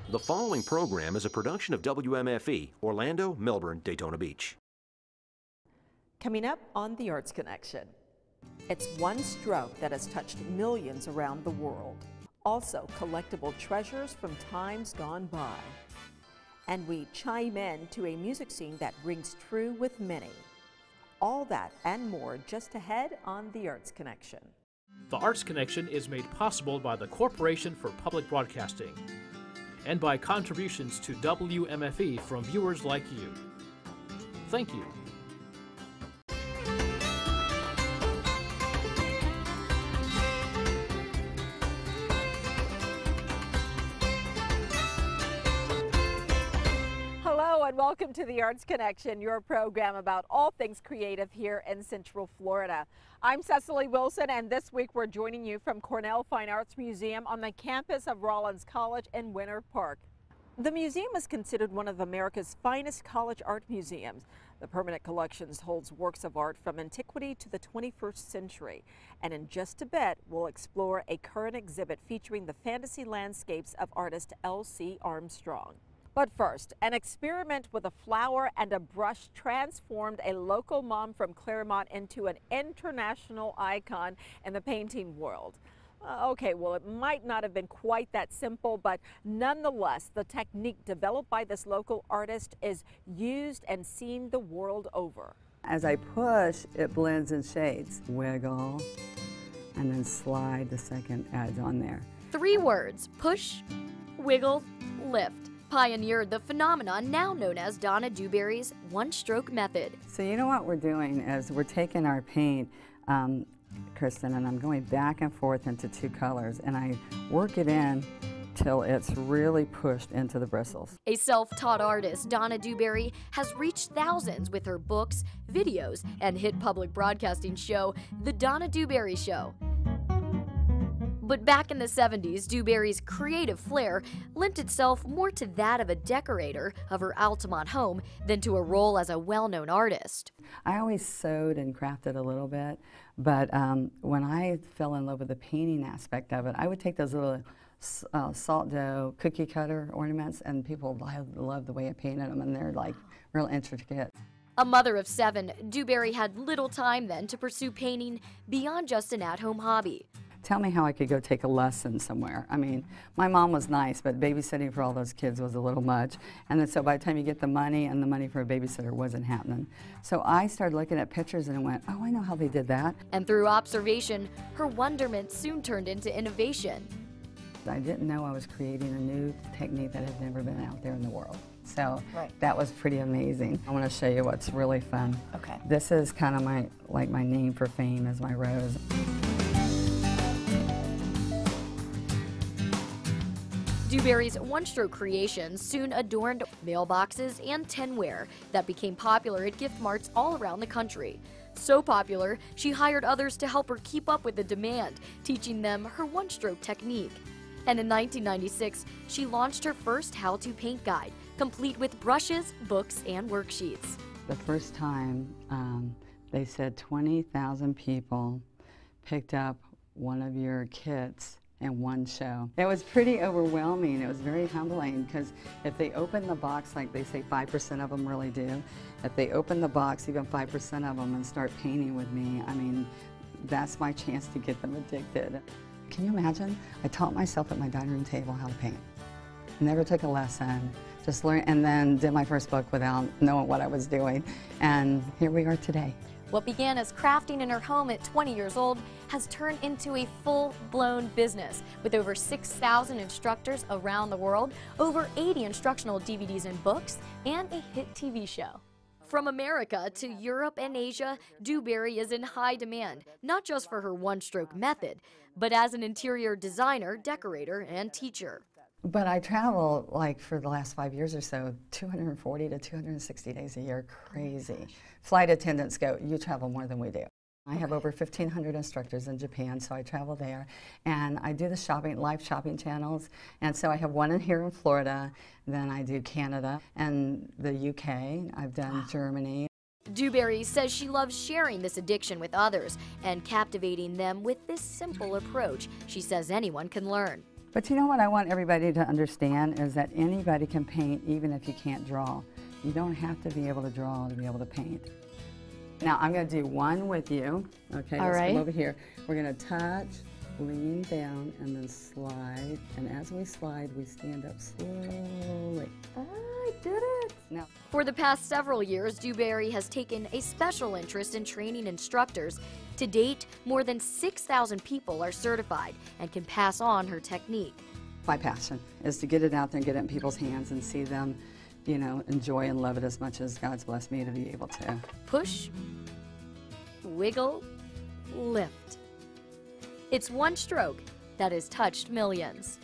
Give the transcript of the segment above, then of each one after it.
The following program is a production of WMFE, Orlando, Melbourne, Daytona Beach. Coming up on The Arts Connection, it's one stroke that has touched millions around the world. Also, collectible treasures from times gone by. And we chime in to a music scene that rings true with many. All that and more just ahead on The Arts Connection. The Arts Connection is made possible by the Corporation for Public Broadcasting and by contributions to WMFE from viewers like you. Thank you. Hello and welcome to The Arts Connection, your program about all things creative here in Central Florida. I'm Secily Wilson, and this week we're joining you from Cornell Fine Arts Museum on the campus of Rollins College in Winter Park. The museum is considered one of America's finest college art museums. The permanent collections holds works of art from antiquity to the 21st century. And in just a bit, we'll explore a current exhibit featuring the fantasy landscapes of artist L.C. Armstrong. But first, an experiment with a flower and a brush transformed a local mom from Claremont into an international icon in the painting world. Okay, well, it might not have been quite that simple, but nonetheless, the technique developed by this local artist is used and seen the world over. As I push, it blends and shades. Wiggle, and then slide the second edge on there. 3 words: push, wiggle, lift. Pioneered the phenomenon now known as Donna Dewberry's one-stroke method. So you know what we're doing is we're taking our paint, Kristen, and I'm going back and forth into 2 colors, and I work it in till it's really pushed into the bristles. A self-taught artist, Donna Dewberry has reached thousands with her books, videos, and hit public broadcasting show, The Donna Dewberry Show. But back in the 70s, Dewberry's creative flair lent itself more to that of a decorator of her Altamont home than to a role as a well-known artist. I always sewed and crafted a little bit, but when I fell in love with the painting aspect of it, I would take those little salt dough cookie cutter ornaments, and people love the way I painted them, and they're like real intricate. A mother of 7, Dewberry had little time then to pursue painting beyond just an at-home hobby. Tell me how I could go take a lesson somewhere. I mean, my mom was nice, but babysitting for all those kids was a little much. And then so by the time you get the money, and the money for a babysitter wasn't happening. So I started looking at pictures and I went, oh, I know how they did that. And through observation, her wonderment soon turned into innovation. I didn't know I was creating a new technique that had never been out there in the world. So that was pretty amazing. I want to show you what's really fun. Okay. This is kind of my name for fame is my rose. Dewberry's one-stroke creations soon adorned mailboxes and tinware that became popular at gift marts all around the country. So popular, she hired others to help her keep up with the demand, teaching them her one-stroke technique. And in 1996, she launched her first how-to paint guide, complete with brushes, books, and worksheets. The first time, they said 20,000 people picked up one of your kits in one show. It was pretty overwhelming. It was very humbling because if they open the box, like they say 5% of them really do, if they open the box, even 5% of them, and start painting with me, I mean, that's my chance to get them addicted. Can you imagine? I taught myself at my dining room table how to paint. Never took a lesson, just learned, and then did my first book without knowing what I was doing. And here we are today. What began as crafting in her home at 20 years old has turned into a full-blown business with over 6,000 instructors around the world, over 80 instructional DVDs and books, and a hit TV show. From America to Europe and Asia, Dewberry is in high demand, not just for her one-stroke method, but as an interior designer, decorator, and teacher. But I travel, like for the last 5 years or so, 240 to 260 days a year, crazy. Flight attendants go, you travel more than we do. I have over 1,500 instructors in Japan, so I travel there. And I do the shopping, live shopping channels. And so I have one in here in Florida, then I do Canada and the UK. I've done Germany. Dewberry says she loves sharing this addiction with others and captivating them with this simple approach she says anyone can learn. But you know what I want everybody to understand is that anybody can paint even if you can't draw. You don't have to be able to draw to be able to paint. Now I'm going to do one with you. Okay, All let's right. come over here. We're going to touch, lean down, and then slide. And as we slide, we stand up slowly. I did it. Now, For the past several years, Dewberry has taken a special interest in training instructors. To date, more than 6,000 people are certified and can pass on her technique. my passion is to get it out there and get it in people's hands and see them, you know, enjoy and love it as much as God's blessed me to be able to. Push, wiggle, lift. It's one stroke that has touched millions.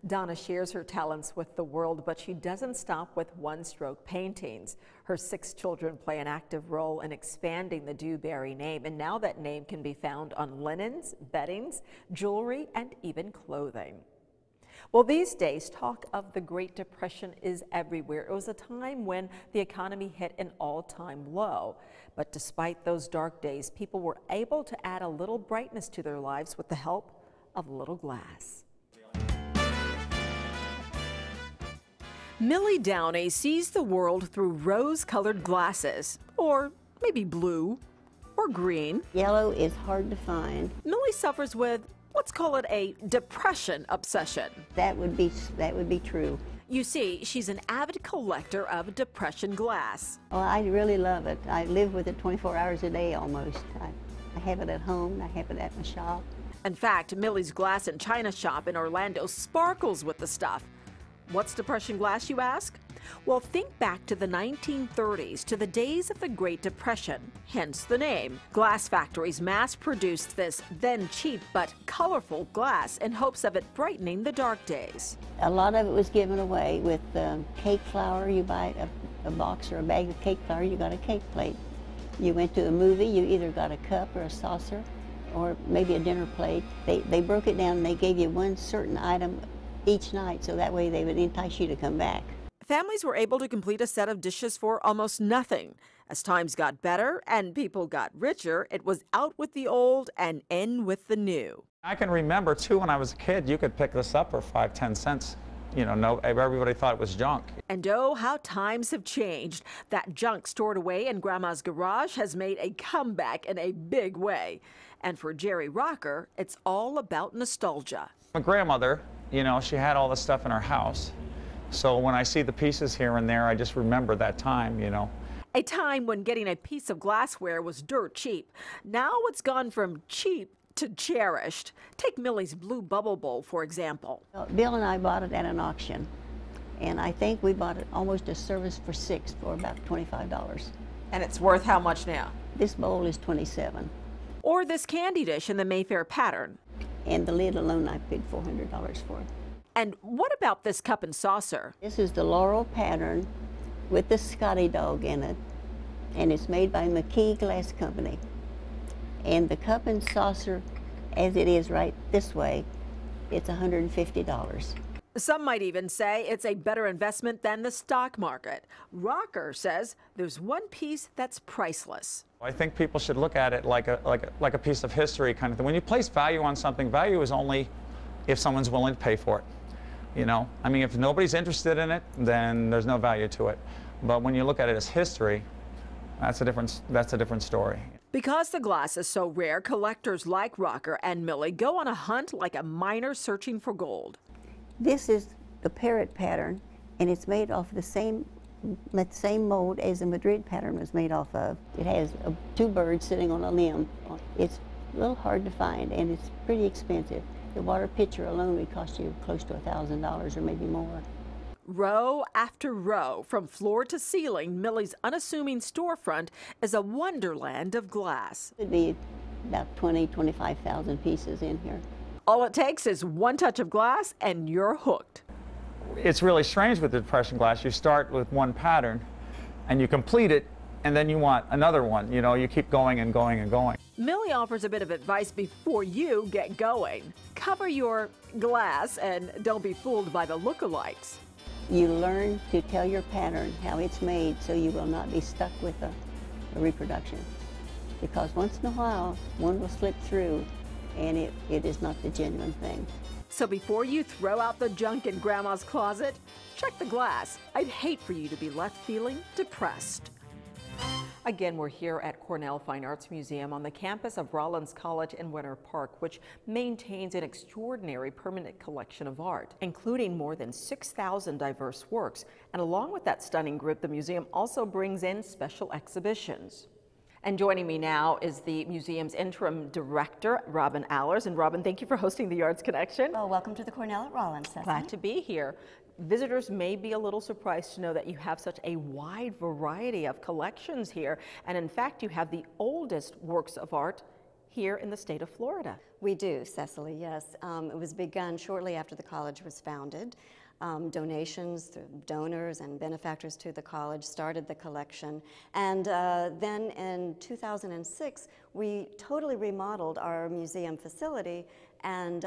Donna shares her talents with the world, but she doesn't stop with one-stroke paintings. Her 6 children play an active role in expanding the Dewberry name, and now that name can be found on linens, beddings, jewelry, and even clothing. Well, these days, talk of the Great Depression is everywhere. It was a time when the economy hit an all-time low. But despite those dark days, people were able to add a little brightness to their lives with the help of a little glass. Millie Downey sees the world through rose-colored glasses, or maybe blue, or green. Yellow is hard to find. Millie suffers with, let's call it a depression obsession. That would be true. You see, she's an avid collector of depression glass. Well, I really love it. I live with it 24 hours a day almost. I have it at home, I have it at my shop. In fact, Millie's glass and china shop in Orlando sparkles with the stuff. What's depression glass, you ask? Well, think back to the 1930s, to the days of the Great Depression, hence the name. Glass factories mass-produced this then cheap but colorful glass in hopes of it brightening the dark days. A lot of it was given away with cake flour. You buy a box or a bag of cake flour, you got a cake plate. You went to a movie, you either got a cup or a saucer or maybe a dinner plate. They broke it down and they gave you one certain item each night, so that way they would entice you to come back. Families were able to complete a set of dishes for almost nothing. As times got better and people got richer, it was out with the old and in with the new. I can remember, too, when I was a kid, you could pick this up for 5–10 cents. You know, everybody thought it was junk. And oh, how times have changed. That junk stored away in Grandma's garage has made a comeback in a big way. And for Jerry Rocker, it's all about nostalgia. My grandmother, you know, she had all this stuff in her house. So when I see the pieces here and there, I just remember that time, you know. A time when getting a piece of glassware was dirt cheap. Now it's gone from cheap to cherished. Take Millie's blue bubble bowl, for example. Bill and I bought it at an auction, and I think we bought it almost a service for 6 for about $25. And it's worth how much now? This bowl is $27, Or this candy dish in the Mayfair pattern. and the lid alone I paid $400 for. And what about this cup and saucer? This is the Laurel pattern with the Scotty dog in it, and it's made by McKee Glass Company. And the cup and saucer, as it is right this way, it's $150. Some might even say it's a better investment than the stock market. Rocker says there's one piece that's priceless. I think people should look at it like a piece of history kind of thing. When you place value on something, value is only if someone's willing to pay for it. You know, I mean, if nobody's interested in it, then there's no value to it. But when you look at it as history, that's a different story. Because the glass is so rare, collectors like Rocker and Millie go on a hunt like a miner searching for gold. This is the parrot pattern, and it's made off the same mold as the Madrid pattern was made off of. It has 2 birds sitting on a limb. It's a little hard to find, and it's pretty expensive. The water pitcher alone would cost you close to $1,000 or maybe more. Row after row, from floor to ceiling, Millie's unassuming storefront is a wonderland of glass. It would be about 25,000 pieces in here. All it takes is one touch of glass and you're hooked. It's really strange with the depression glass. You start with one pattern and you complete it, and then you want another one. You know, you keep going and going and going. Millie offers a bit of advice before you get going. Cover your glass and don't be fooled by the lookalikes. You learn to tell your pattern how it's made so you will not be stuck with a reproduction. because once in a while one will slip through and it is not the genuine thing. So before you throw out the junk in Grandma's closet, check the glass. I'd hate for you to be left feeling depressed. Again, we're here at Cornell Fine Arts Museum on the campus of Rollins College in Winter Park, which maintains an extraordinary permanent collection of art, including more than 6,000 diverse works. And along with that stunning group, the museum also brings in special exhibitions. And joining me now is the museum's interim director, Robin Allers. And Robin, thank you for hosting the Arts Connection. Well, welcome to the Cornell at Rollins. Cecily. Glad to be here. Visitors may be a little surprised to know that you have such a wide variety of collections here. And in fact, you have the oldest works of art here in the state of Florida. We do, Cecily, yes. It was begun shortly after the college was founded. Donations, donors and benefactors to the college started the collection. And then in 2006, we totally remodeled our museum facility and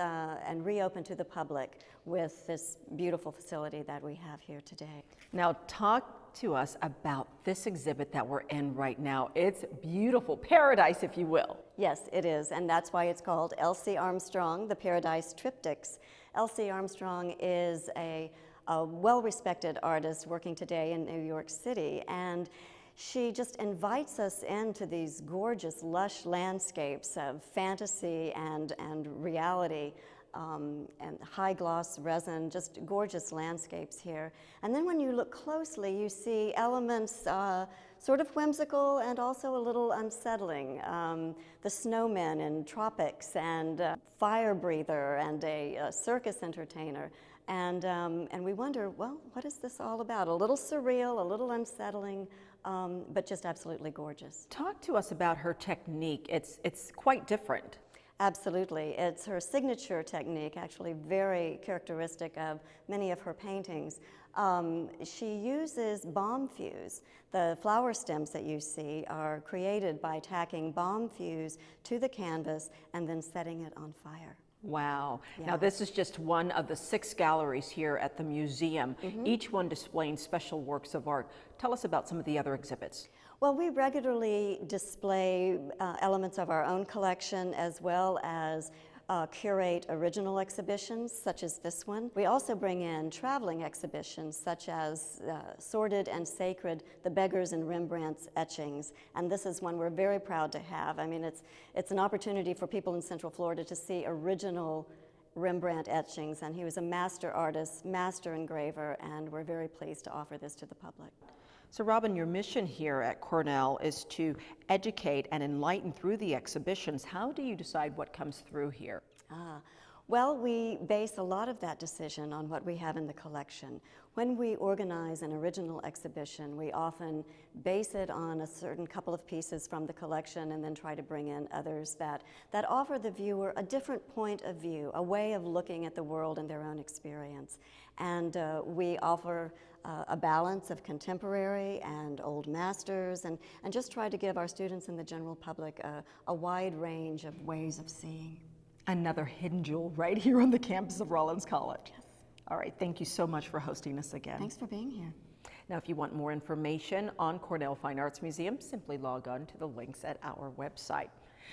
reopened to the public with this beautiful facility that we have here today. Now talk to us about this exhibit that we're in right now. It's beautiful, paradise if you will. Yes, it is, and that's why it's called Elsie Armstrong, the Paradise Triptychs. Elsie Armstrong is a well-respected artist working today in New York City, and she just invites us into these gorgeous, lush landscapes of fantasy and reality, and high-gloss resin, just gorgeous landscapes here. And then when you look closely, you see elements sort of whimsical and also a little unsettling. The snowmen in tropics and a fire breather and a circus entertainer. And we wonder, well, what is this all about? A little surreal, a little unsettling, but just absolutely gorgeous. Talk to us about her technique. It's quite different. Absolutely. It's her signature technique, actually very characteristic of many of her paintings. She uses bomb fuse. The flower stems that you see are created by tacking bomb fuse to the canvas and then setting it on fire. Wow. Yeah. Now this is just one of the 6 galleries here at the museum, each one displaying special works of art. Tell us about some of the other exhibits. Well, we regularly display elements of our own collection as well as curate original exhibitions such as this one. We also bring in traveling exhibitions such as Sordid and Sacred, the Beggars and Rembrandt's etchings, and this is one we're very proud to have. I mean, it's an opportunity for people in Central Florida to see original Rembrandt etchings, and he was a master artist, master engraver, and we're very pleased to offer this to the public. So Robin, your mission here at Cornell is to educate and enlighten through the exhibitions. How do you decide what comes through here? Well, we base a lot of that decision on what we have in the collection. When we organize an original exhibition, we often base it on a certain couple of pieces from the collection and then try to bring in others that offer the viewer a different point of view, a way of looking at the world and their own experience. And we offer a balance of contemporary and old masters and just try to give our students and the general public a wide range of ways of seeing. Another hidden jewel right here on the campus of Rollins College. Yes. All right, thank you so much for hosting us again. Thanks for being here. Now, if you want more information on Cornell Fine Arts Museum, simply log on to the links at our website.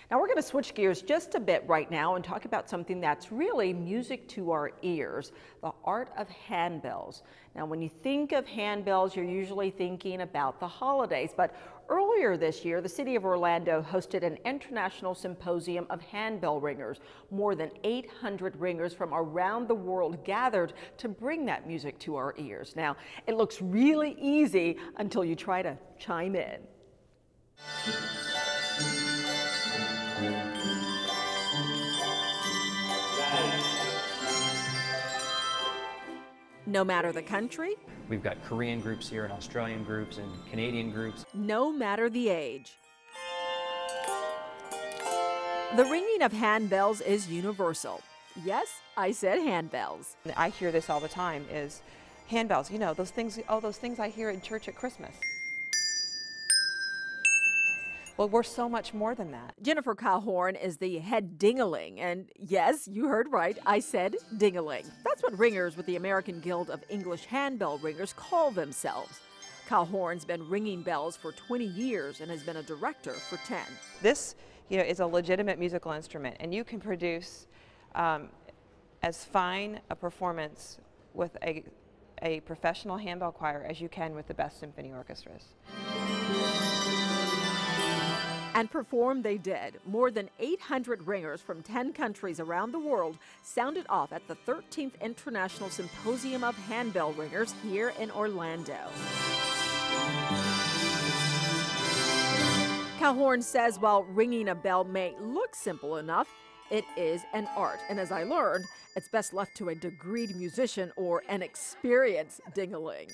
Now we're going to switch gears just a bit right now and talk about something that's really music to our ears, the art of handbells. Now when you think of handbells, you're usually thinking about the holidays, but earlier this year, the city of Orlando hosted an international symposium of handbell ringers. More than 800 ringers from around the world gathered to bring that music to our ears. Now, it looks really easy until you try to chime in. No matter the country, we've got Korean groups here and Australian groups and Canadian groups. No matter the age. The ringing of handbells is universal. Yes, I said handbells. I hear this all the time is handbells, you know, those things I hear in church at Christmas. Well, we're so much more than that. Jennifer Calhorn is the head ding-a-ling, and yes, you heard right, I said ding-a-ling. That's what ringers with the American Guild of English Handbell Ringers call themselves. Calhoun's been ringing bells for 20 years and has been a director for 10. This, is a legitimate musical instrument, and you can produce as fine a performance with a professional handbell choir as you can with the best symphony orchestras. And perform they did. More than 800 ringers from 10 countries around the world sounded off at the 13th International Symposium of Handbell Ringers here in Orlando. Calhoun says while ringing a bell may look simple enough, it is an art. And as I learned, it's best left to a degreed musician or an experienced ding-a-ling.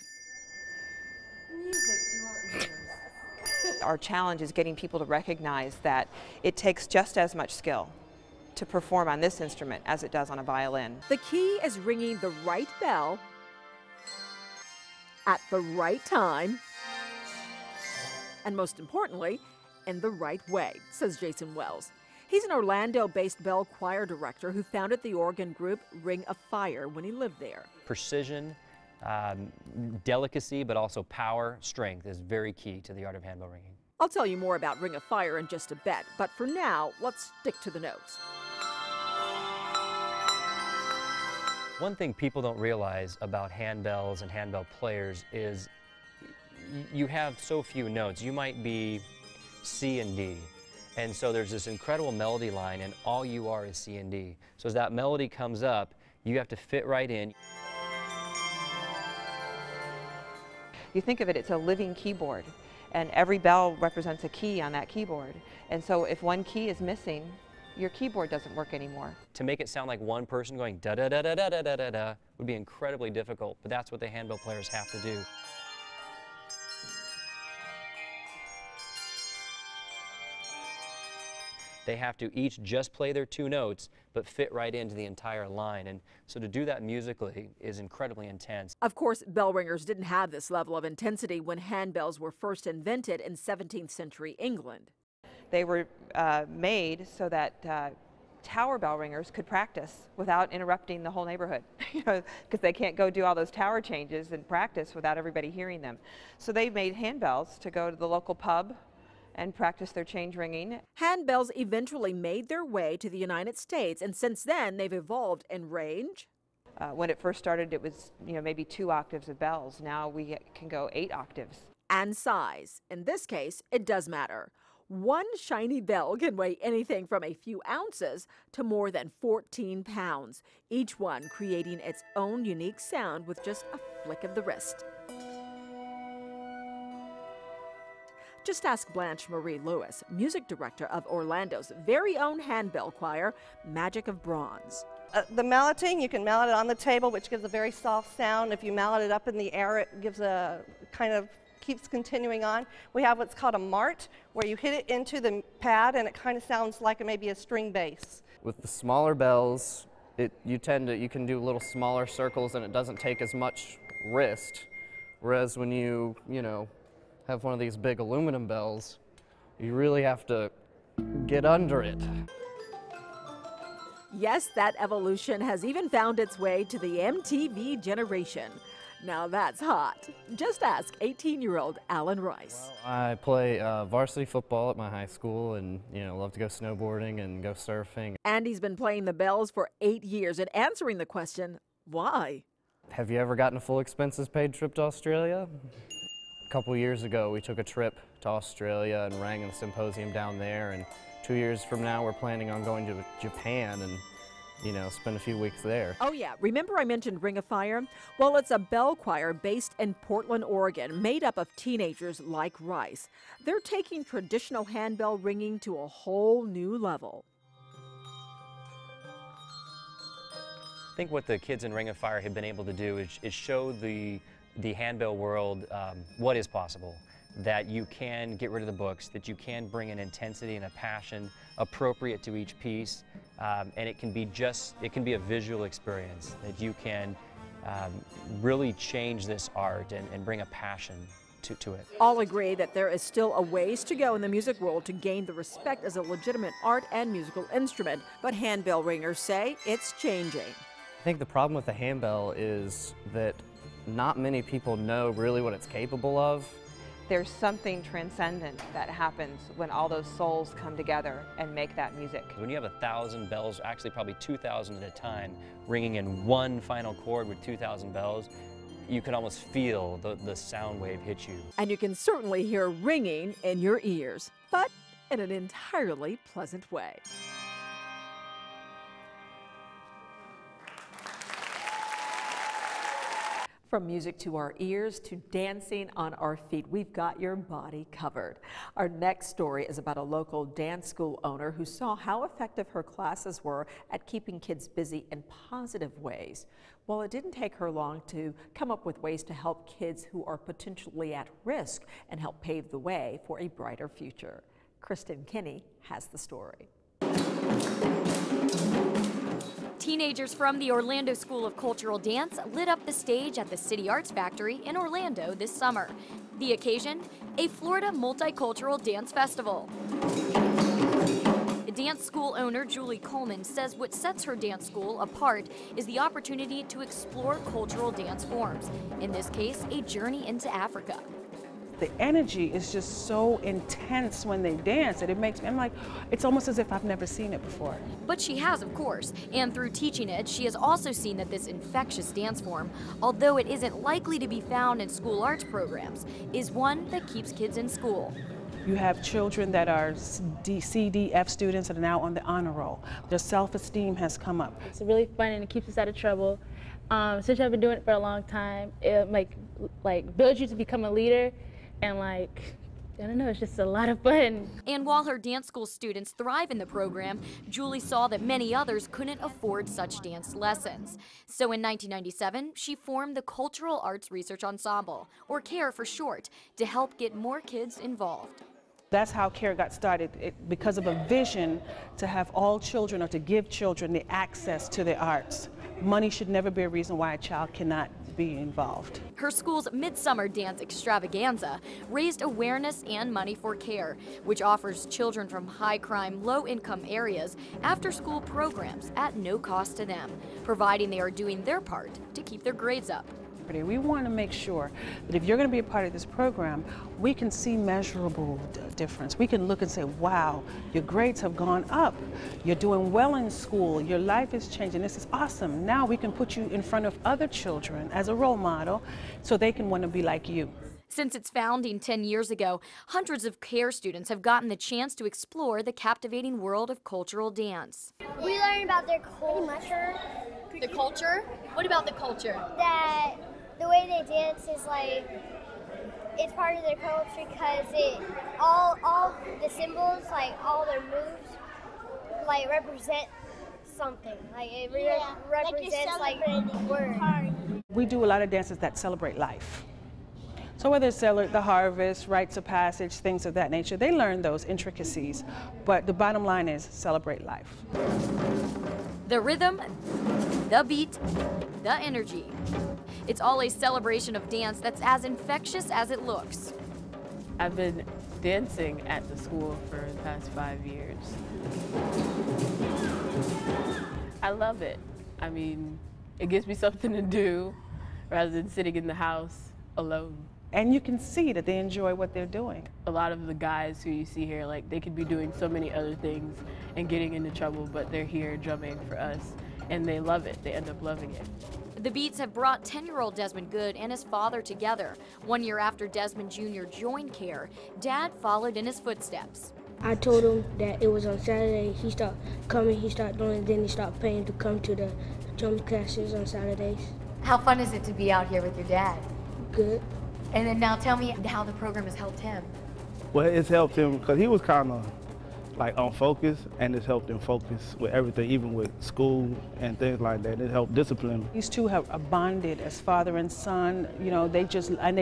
Music to our ears. Our challenge is getting people to recognize that it takes just as much skill to perform on this instrument as it does on a violin. The key is ringing the right bell at the right time, and most importantly, in the right way, says Jason Wells. He's an Orlando-based bell choir director who founded the organ group Ring of Fire when he lived there. Precision, delicacy, but also power, strength is very key to the art of handbell ringing. I'll tell you more about Ring of Fire in just a bit, but for now, let's stick to the notes. One thing people don't realize about handbells and handbell players is you have so few notes. You might be C and D. And so there's this incredible melody line, and all you are is C and D. So as that melody comes up, you have to fit right in. You think of it, it's a living keyboard, and every bell represents a key on that keyboard. And so if one key is missing, your keyboard doesn't work anymore. To make it sound like one person going da-da-da-da-da-da-da-da would be incredibly difficult, but that's what the handbell players have to do. They have to each just play their two notes, but fit right into the entire line. And so to do that musically is incredibly intense. Of course, bell ringers didn't have this level of intensity when handbells were first invented in 17th century England. They were made so that tower bell ringers could practice without interrupting the whole neighborhood, because they can't go do all those tower changes and practice without everybody hearing them. So they made handbells to go to the local pub and practice their change ringing. Handbells eventually made their way to the United States, and since then they've evolved in range. When it first started, it was maybe 2 octaves of bells. Now we can go 8 octaves. And size. In this case, it does matter. One shiny bell can weigh anything from a few ounces to more than 14 pounds, each one creating its own unique sound with just a flick of the wrist. Just ask Blanche Marie Lewis, music director of Orlando's very own handbell choir, Magic of Bronze. The malleting, you can mallet it on the table, which gives a very soft sound. If you mallet it up in the air, it gives a kind of keeps continuing on. We have what's called a mart, where you hit it into the pad and it kind of sounds like maybe a string bass. With the smaller bells, you can do little smaller circles and it doesn't take as much wrist. Whereas when you have one of these big aluminum bells, you really have to get under it. Yes, that evolution has even found its way to the MTV generation. Now that's hot. Just ask 18-year-old Alan Rice. Well, I play varsity football at my high school and, love to go snowboarding and go surfing. Andy's been playing the bells for 8 years and answering the question, why? Have you ever gotten a full expenses paid trip to Australia? A couple years ago, we took a trip to Australia and rang a symposium down there, and 2 years from now, we're planning on going to Japan and, spend a few weeks there. Oh yeah, remember I mentioned Ring of Fire? Well, it's a bell choir based in Portland, Oregon, made up of teenagers like Rice. They're taking traditional handbell ringing to a whole new level. I think what the kids in Ring of Fire have been able to do is show the handbell world what is possible, that you can get rid of the books, that you can bring an intensity and a passion appropriate to each piece, and it can be a visual experience, that you can really change this art and bring a passion to it. All agree that there is still a ways to go in the music world to gain the respect as a legitimate art and musical instrument, but handbell ringers say it's changing. I think the problem with the handbell is that not many people know really what it's capable of. There's something transcendent that happens when all those souls come together and make that music. When you have 1,000 bells, actually probably 2,000 at a time, ringing in one final chord with 2,000 bells, you can almost feel the sound wave hit you. And you can certainly hear ringing in your ears, but in an entirely pleasant way. From music to our ears to dancing on our feet, we've got your body covered. Our next story is about a local dance school owner who saw how effective her classes were at keeping kids busy in positive ways. Well, it didn't take her long to come up with ways to help kids who are potentially at risk and help pave the way for a brighter future. Kristen Kenney has the story. Teenagers from the Orlando School of Cultural Dance lit up the stage at the City Arts Factory in Orlando this summer. The occasion, a Florida multicultural dance festival. Dance school owner Julie Coleman says what sets her dance school apart is the opportunity to explore cultural dance forms, in this case, a journey into Africa. The energy is just so intense when they dance that it makes me, I'm like, it's almost as if I've never seen it before. But she has, of course, and through teaching it, she has also seen that this infectious dance form, although it isn't likely to be found in school arts programs, is one that keeps kids in school. You have children that are C, D, F students that are now on the honor roll. Their self-esteem has come up. It's really fun and it keeps us out of trouble. Since I've been doing it for a long time, it like builds you to become a leader. And I don't know, it's just a lot of fun. And while her dance school students thrive in the program, Julie saw that many others couldn't afford such dance lessons. So in 1997, she formed the Cultural Arts Research Ensemble, or CARE for short, to help get more kids involved. That's how CARE got started, because of a vision to have all children, or to give children the access to the arts. Money should never be a reason why a child cannot be involved. Her school's Midsummer Dance Extravaganza raised awareness and money for CARE, which offers children from high-crime, low-income areas after-school programs at no cost to them, providing they are doing their part to keep their grades up. We want to make sure that if you're going to be a part of this program, we can see measurable difference. We can look and say, wow, your grades have gone up. You're doing well in school. Your life is changing. This is awesome. Now we can put you in front of other children as a role model so they can want to be like you. Since its founding 10 years ago, hundreds of CARE students have gotten the chance to explore the captivating world of cultural dance. We learn about their culture. The culture? What about the culture? That the way they dance is it's part of their culture because all the symbols, all their moves, represent something. It represents words. We do a lot of dances that celebrate life. So whether it's the harvest, rites of passage, things of that nature, they learn those intricacies. But the bottom line is celebrate life. The rhythm, the beat, the energy. It's all a celebration of dance that's as infectious as it looks. I've been dancing at the school for the past 5 years. I love it. I mean, it gives me something to do rather than sitting in the house alone. And you can see that they enjoy what they're doing. A lot of the guys who you see here, they could be doing so many other things and getting into trouble, but they're here drumming for us, and they love it. They end up loving it. The Beats have brought 10-year-old Desmond Good and his father together. 1 year after Desmond Jr. joined CARE, Dad followed in his footsteps. I told him that it was on Saturday. He started coming, he started doing it, then he started paying to come to the drum classes on Saturdays. How fun is it to be out here with your dad? Good. And then now tell me how the program has helped him. Well, it's helped him because he was kind of unfocused, and it's helped him focus with everything, even with school and things like that. It helped discipline him. These two have bonded as father and son. You know, they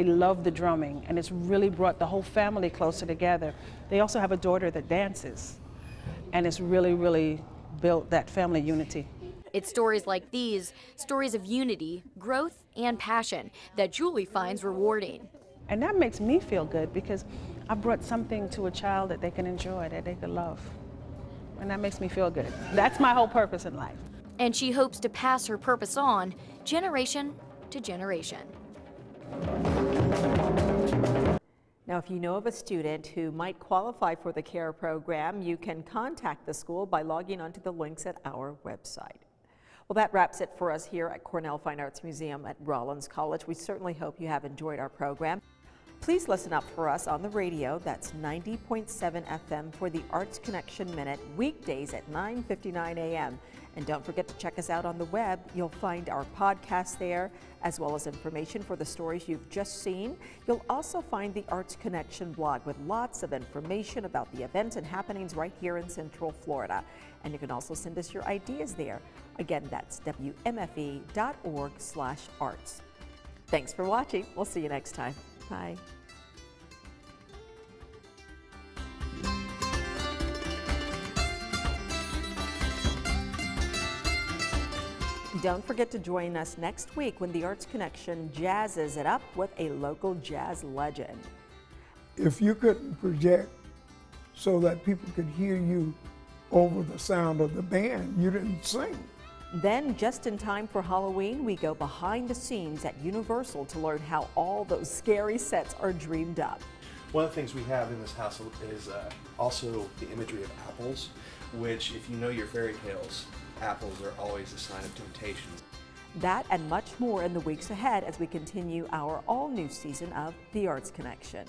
love the drumming, and it's really brought the whole family closer together. They also have a daughter that dances, and it's really, really built that family unity. It's stories like these, stories of unity, growth, and passion that Julie finds rewarding. And that makes me feel good because I brought something to a child that they can enjoy, that they can love. And that makes me feel good. That's my whole purpose in life. And she hopes to pass her purpose on, generation to generation. Now, if you know of a student who might qualify for the CARE program, you can contact the school by logging onto the links at our website. Well, that wraps it for us here at Cornell Fine Arts Museum at Rollins College. We certainly hope you have enjoyed our program. Please listen up for us on the radio. That's 90.7 FM for the Arts Connection Minute, weekdays at 9:59 a.m. And don't forget to check us out on the web. You'll find our podcast there, as well as information for the stories you've just seen. You'll also find the Arts Connection blog with lots of information about the events and happenings right here in Central Florida. And you can also send us your ideas there. Again, that's WMFE.org/arts. Thanks for watching. We'll see you next time. Bye. Don't forget to join us next week when the Arts Connection jazzes it up with a local jazz legend. If you couldn't project so that people could hear you over the sound of the band, you didn't sing. Then, just in time for Halloween, we go behind the scenes at Universal to learn how all those scary sets are dreamed up. One of the things we have in this house is also the imagery of apples, which, if you know your fairy tales, apples are always a sign of temptation. That and much more in the weeks ahead as we continue our all-new season of The Arts Connection.